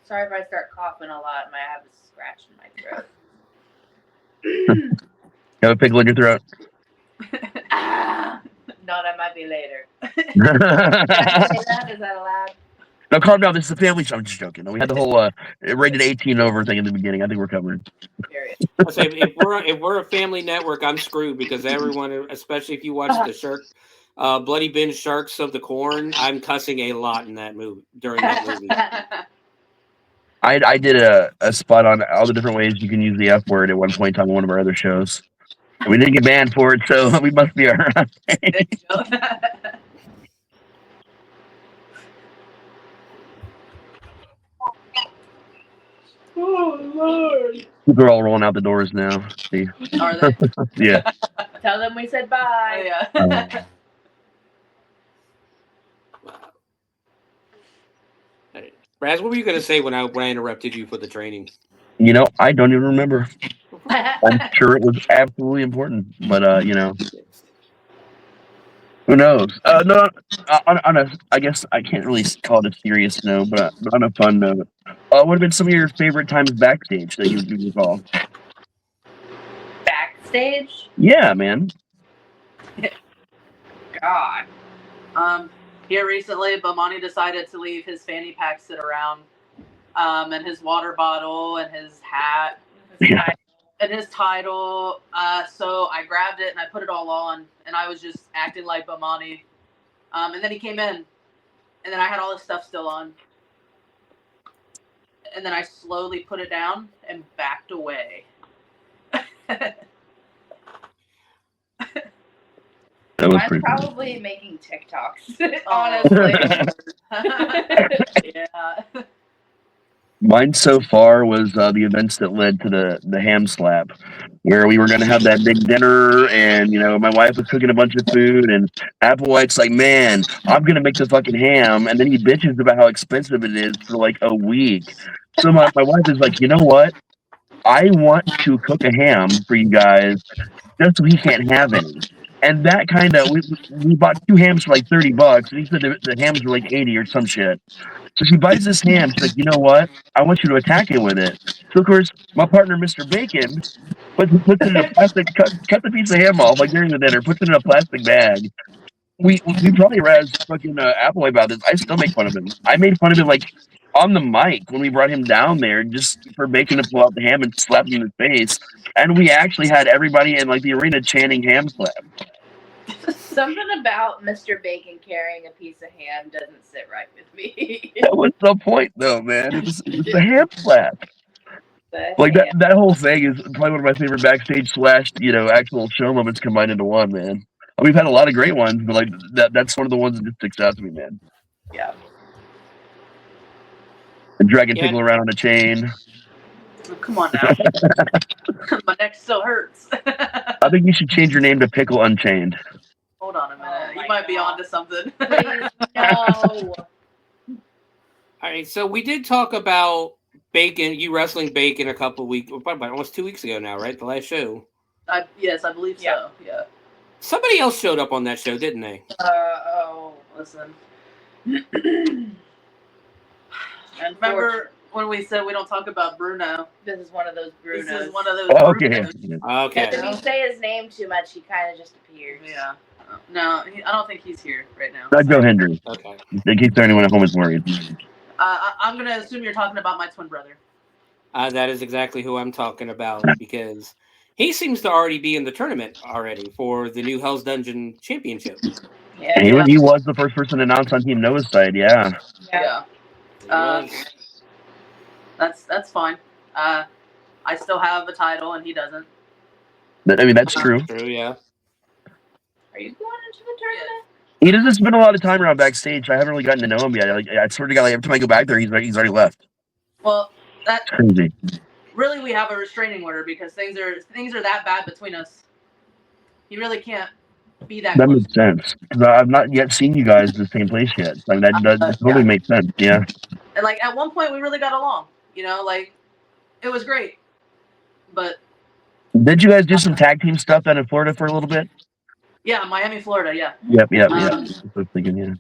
Sorry if I start coughing a lot. I have a scratch in my throat. You have a pickle in your throat. No, that might be later. Is that allowed? No, calm down. This is a family show. I'm just joking. No, we had the whole rated 18 over thing in the beginning. I think we're covered. Period. I'll say if we're a family network, I'm screwed because everyone, especially if you watch the Shark, Bloody Binge Sharks of the Corn, I'm cussing a lot in that movie during that movie. I did a spot on all the different ways you can use the F word at one point in time on one of our other shows. And we didn't get banned for it, so we must be all right. Oh, Lord. They're all rolling out the doors now. See? Are they? Yeah. Tell them we said bye. Yeah. Raz, what were you going to say when I interrupted you for the training? I don't even remember. I'm sure it was absolutely important, but who knows? No, on a, I guess I can't really call it a serious note, but on a fun note, what have been some of your favorite times backstage that you recall? Backstage? Yeah, man. God. Here recently, Bomani decided to leave his fanny pack sit around, and his water bottle and his hat. Yeah. And his title, so I grabbed it and I put it all on, and I was just acting like Bomani. And then he came in, and then I had all this stuff still on. And then I slowly put it down and backed away. That was Mine's pretty cool. probably making TikToks, honestly. Yeah. Mine so far was the events that led to the ham slap, where we were going to have that big dinner, and my wife was cooking a bunch of food, and Applewhite's like, "Man, I'm going to make the fucking ham," and then he bitches about how expensive it is for like a week. So my wife is like, "You know what? I want to cook a ham for you guys, just so he can't have any." And that kind of we bought 2 hams for like $30, and he said the hams were like 80 or some shit. So she buys this ham. She's like, "You know what? I want you to attack it with it." So of course, my partner, Mr. Bacon, puts it in a plastic, cut the piece of ham off like during the dinner, puts it in a plastic bag. We probably razzed fucking Applewhite about this. I still make fun of him. I made fun of him like on the mic when we brought him down there just for Bacon to pull out the ham and slap him in the face. And we actually had everybody in like the arena chanting ham slap. Something about Mr. Bacon carrying a piece of ham doesn't sit right with me. That was the point, though, man. It was the ham slap. Like that whole thing is probably one of my favorite backstage / actual show moments combined into one, man. We've had a lot of great ones, but like that's one of the ones that just sticks out to me, man. Yeah. And dragging Pickle around on a chain. Oh, come on now. My neck still hurts. I think you should change your name to Pickle Unchained. Hold on a minute. Oh you might be onto something. Please, no. All right, so we did talk about Bacon, you wrestling Bacon a couple of weeks, probably almost 2 weeks ago now, right? The last show. Yes, I believe so. Yeah. Somebody else showed up on that show, didn't they? Listen. Remember when we said we don't talk about Bruno? This is one of those Brunos. This is one of those Oh, okay. Brunos. Okay. And if you say his name too much, he kind of just appears. Yeah. No, I don't think he's here right now. Not Joe Hendry. Okay. In case anyone at home is worried. I'm going to assume you're talking about my twin brother. That is exactly who I'm talking about because he seems to already be in the tournament already for the new Hell's Dungeon Championship. Yeah. He was the first person announced on Team Noah's side, yeah. Yeah. That's fine. I still have a title and he doesn't. I mean, that's true. True, yeah. Are you going into the tournament? He doesn't spend a lot of time around backstage. I haven't really gotten to know him yet. Like, I swear to God, like, every time I go back there, he's already left. Well, It's crazy. really we have a restraining order because things are that bad between us. He really can't be that That close. makes sense. Because I've not yet seen you guys in the same place yet. Like, that totally makes sense, yeah. And like at one point we really got along. You know, like it was great. But Did you guys do some tag team stuff down in Florida for a little bit? yeah, Miami, Florida, yeah. Yep. That's what I was thinking, yeah.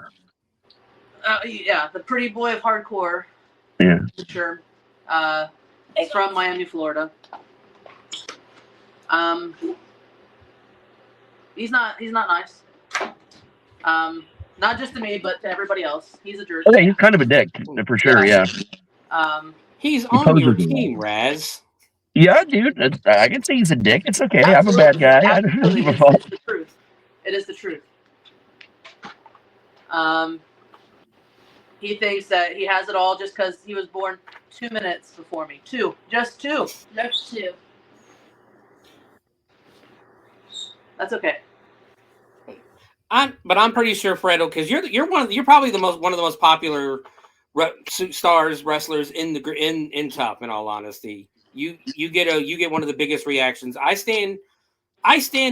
Yeah, the pretty boy of hardcore. Yeah. For sure. He's from Miami, Florida. He's not nice. Not just to me, but to everybody else. He's a jerk. Okay, he's kind of a dick, for sure, yeah. He's on your team, Raz. Yeah, dude. I can say he's a dick. It's okay. I'm a bad guy. I don't Absolutely. give a fuck. It's the truth. It is the truth. He thinks that he has it all just because he was born 2 minutes before me. Just two. Just two. That's okay. I'm pretty sure Fredo, because you're probably one of the most popular stars wrestlers in Tuff. In all honesty, you get one of the biggest reactions. I stand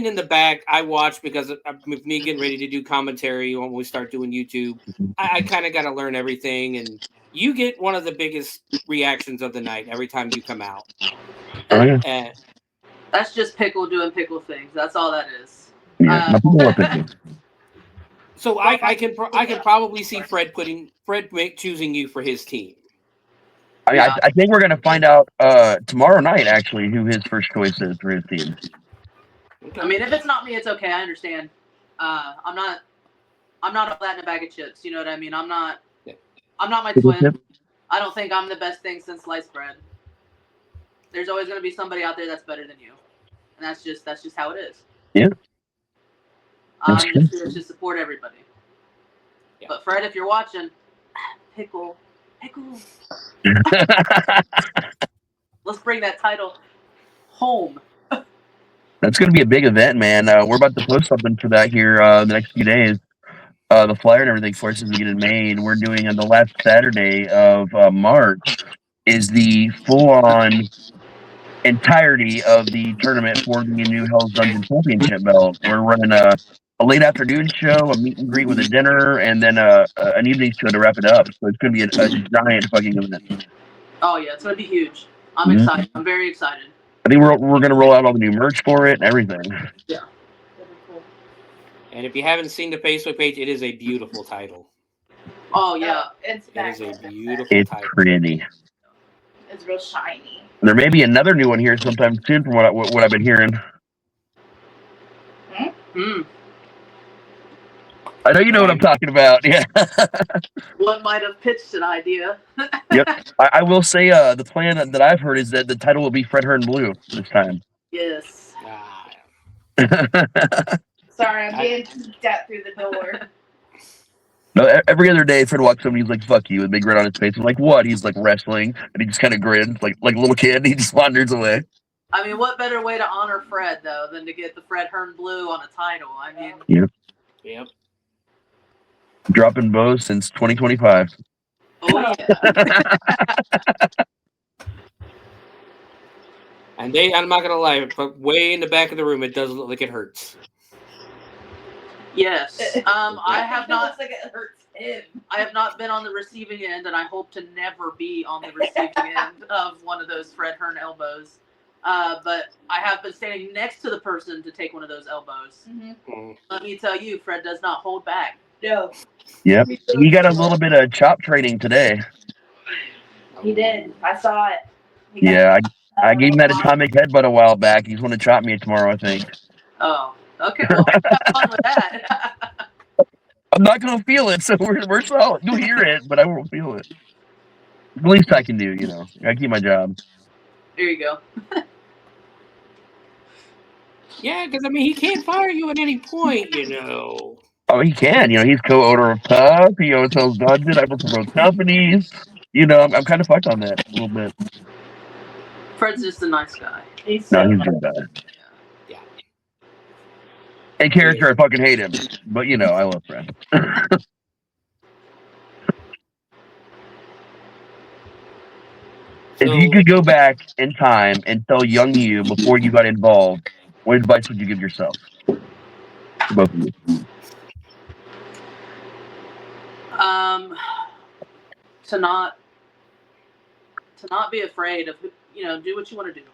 in the back. I watch because with me getting ready to do commentary when we start doing YouTube. I kind of got to learn everything, and you get one of the biggest reactions of the night every time you come out. Oh, yeah. And That's just Pickle doing Pickle things. That's all that is. Yeah, nothing more Pickle. so I can probably see Fred choosing you for his team. I mean, I think we're gonna find out tomorrow night actually who his first choice is for his team. Okay. I mean, if it's not me, it's okay. I understand. I'm not all that in a bag of chips. You know what I mean? I'm not my twin. I don't think I'm the best thing since sliced bread. There's always going to be somebody out there that's better than you, and that's just how it is. Yeah. I'm just here to support everybody. Yeah. But Fred, if you're watching, Pickle. Let's bring that title home. That's gonna be a big event, man. We're about to post something for that here the next few days. The flyer and everything for us is getting made. We're doing on the last Saturday of March is the full-on entirety of the tournament for the new Hell's Dungeon Championship belt. We're running a late afternoon show, a meet and greet with a dinner, and then an evening show to wrap it up. So it's going to be a giant fucking event. Oh yeah, it's going to be huge. I'm excited. I'm very excited. I think we're going to roll out all the new merch for it and everything. Yeah. And if you haven't seen the Facebook page, it is a beautiful title. Oh yeah, It is a beautiful It's title. pretty. It's real shiny. There may be another new one here sometime soon from what I've been hearing. I know you know what I'm talking about. Yeah. One might have pitched an idea. Yep. I will say the plan that I've heard is that the title will be Fred Hearn Blue this time. Yes. Sorry, I'm getting peeked at through the door. No, every other day Fred walks up and he's like, "Fuck you," with a big grin on his face. I'm like, "What?" He's like, "Wrestling," and he just kind of grins like a little kid. He just wanders away. I mean, what better way to honor Fred though than to get the Fred Hearn Blue on a title? I mean, Yep. Dropping bows since 2025. oh yeah. And I'm not gonna lie, but way in the back of the room, it does look like it hurts. Yes. I have not. Looks like it hurts him. I have not been on the receiving end, and I hope to never be on the receiving end of one of those Fred Hearn elbows. But I have been standing next to the person to take one of those elbows. Mm-hmm. Let me tell you, Fred does not hold back. No. Yep. He got a little bit of chop training today. He did. I saw it. Yeah, I gave him that atomic headbutt a while back. He's going to chop me tomorrow, I think. Oh, okay. Well, have fun with that. I'm not going to feel it, so we're solid. You'll hear it, but I won't feel it. The least I can do, I keep my job. There you go. Yeah, because he can't fire you at any point, Oh, he can. He's co-owner of Tuff. He owns Dungeon. I work for both companies. I'm kind of fucked on that a little bit. Fred's just a nice guy. He's No, so he's good guy. Yeah. In character, I fucking hate him. But, I love Fred. If you could go back in time and tell young you before you got involved, what advice would you give yourself? Both of you. To not be afraid of, do what you want to do.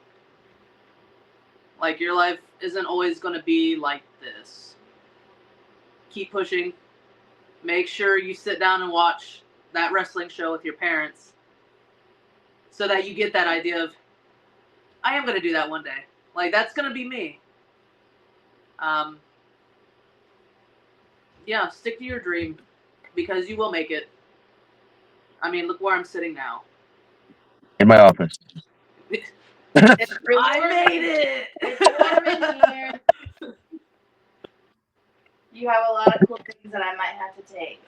Like, your life isn't always going to be like this. Keep pushing. Make sure you sit down and watch that wrestling show with your parents so that you get that idea of, I am going to do that one day. Like, that's going to be me. Yeah, stick to your dream because you will make it. Look where I'm sitting now. In my office. I made it! It's warm in here. You have a lot of cool things that I might have to take.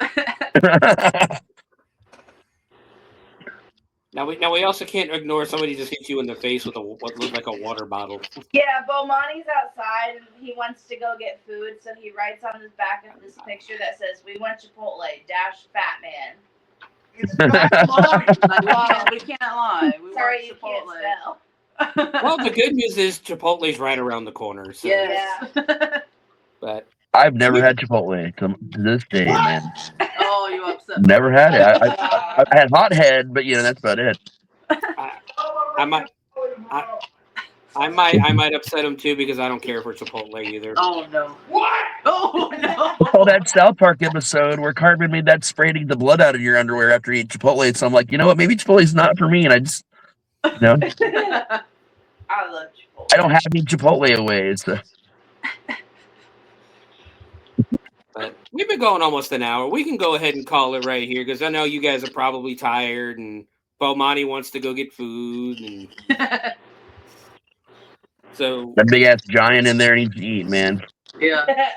Now we also can't ignore somebody just hit you in the face with what looked like a water bottle. Yeah, Bomani's outside and he wants to go get food, so he writes on the back of this picture that says, "We want Chipotle, -Fat Man." We can't lie. We Sorry, want you Chipotle. can't spell. Well, the good news is Chipotle's right around the corner. So. Yes. Yeah. But I've never had Chipotle to this day, man. Oh, you upset. Never had it. I had hot head, but that's about it. I might upset him too because I don't care for Chipotle either. Oh no! What? Oh no! Oh, that South Park episode where Cartman made that spraying the blood out of your underwear after you eat Chipotle. So I'm like, you know what? Maybe Chipotle's not for me, and I just, I love Chipotle. I don't have any Chipotle away. So. But we've been going almost an hour. We can go ahead and call it right here because I know you guys are probably tired and Bomani wants to go get food and. So That big ass giant in there needs to eat, man. Yeah.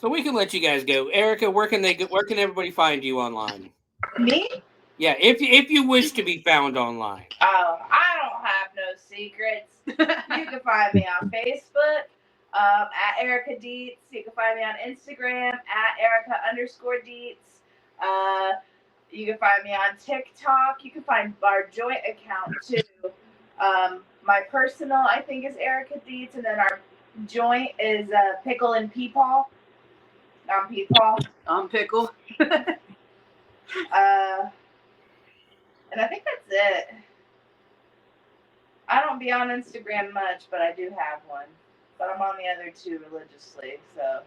So we can let you guys go. Ericka, where can everybody find you online? Me? Yeah, if you wish to be found online. Oh, I don't have no secrets. You can find me on Facebook at Ericka Deetz. You can find me on Instagram at Ericka_Deetz. You can find me on TikTok. You can find our joint account too. My personal, I think, is Ericka Deetz, and then our joint is Pickle and Peepaw. I'm Peepaw. I'm Pickle. And I think that's it. I don't be on Instagram much, but I do have one. But I'm on the other two religiously, so.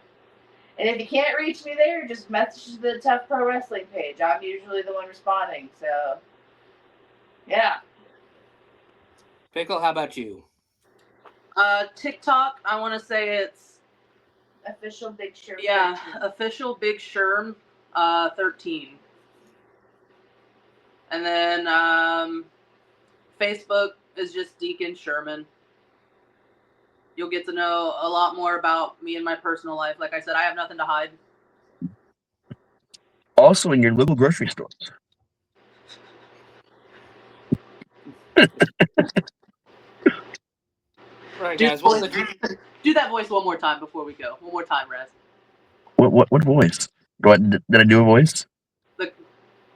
And if you can't reach me there, just message the Tuff Pro Wrestling page. I'm usually the one responding, so. Yeah. Pickle, how about you? TikTok, I want to say it's Official Big Sherm. Yeah, official Big Sherm 13. And then Facebook is just Deacon Sherman. You'll get to know a lot more about me and my personal life. Like I said, I have nothing to hide. Also in your local grocery stores. Right, guys. Do that voice one more time before we go. One more time, Raz. What voice? Did I do a voice? Look,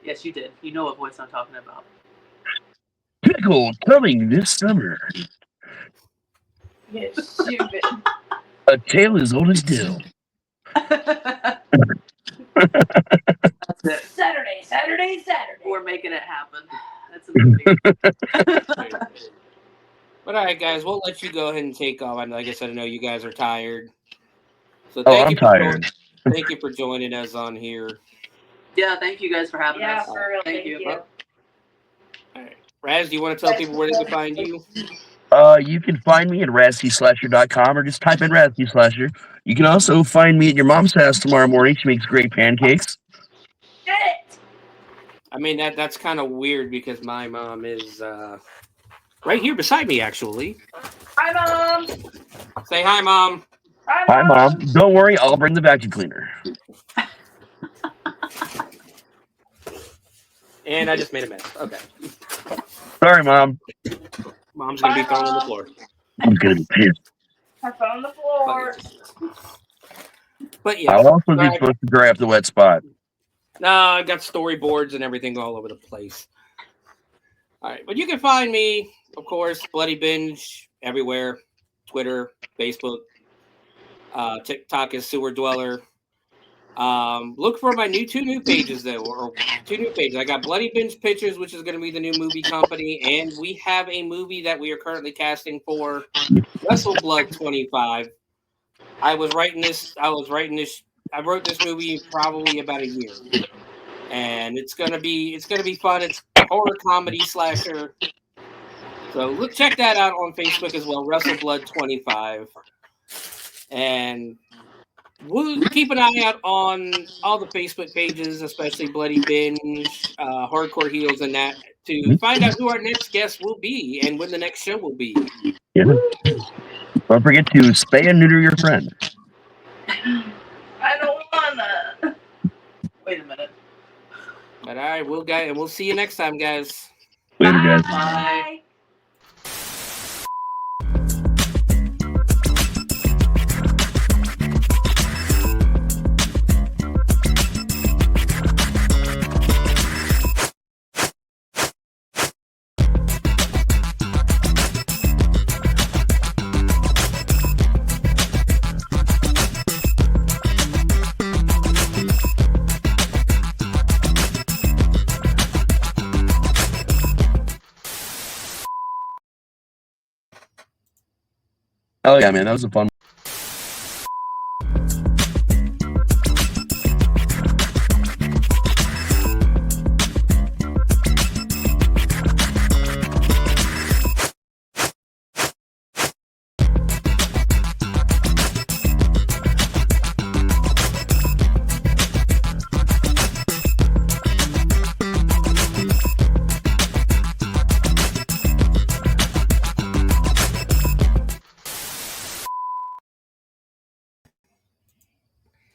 yes, you did. You know what voice I'm talking about. Pickle coming this summer. You're stupid. A tale as old as Dill. That's it. Saturday. We're making it happen. That's a movie. But all right, guys, we'll let you go ahead and take off. And like I said, I know you guys are tired. So I'm tired. Thank you for joining us on here. Yeah, thank you guys for having us. Yeah, for real. Thank you. All right. Raz, do you want to tell people where they can find you? You can find me at RazzySlasher.com or just type in Razzy Slasher. You can also find me at your mom's house tomorrow morning. She makes great pancakes. I mean, that's kind of weird because my mom is right here beside me, actually. Hi, Mom. Say hi, Mom. Hi, Mom. Don't worry, I'll bring the vacuum cleaner. And I just made a mess. Okay. Sorry, Mom. Mom's going to be thrown on the floor. I'm going to be pissed. Have fun on the floor. But yeah. I'll also be supposed to dry up the wet spot. No, I got storyboards and everything all over the place. All right. But you can find me, of course, Bloody Binge everywhere. Twitter, Facebook. TikTok is Sewer Dweller. Look for my two new pages though, or 2 new pages. I got Bloody Binge Pictures, which is going to be the new movie company, and we have a movie that we are currently casting for, Wrestle Blood 25. I wrote this movie probably about a year, and it's gonna be fun. It's a horror comedy slasher. So check that out on Facebook as well, Wrestle Blood 25. And we'll keep an eye out on all the Facebook pages, especially Bloody Binge, Hardcore Heels, and that, to find out who our next guest will be and when the next show will be. Yeah. Don't forget to spay and neuter your friend. I don't wanna. Wait a minute. But all right, we'll see you next time, guys. Later, guys. Bye. Oh yeah, man, that was a fun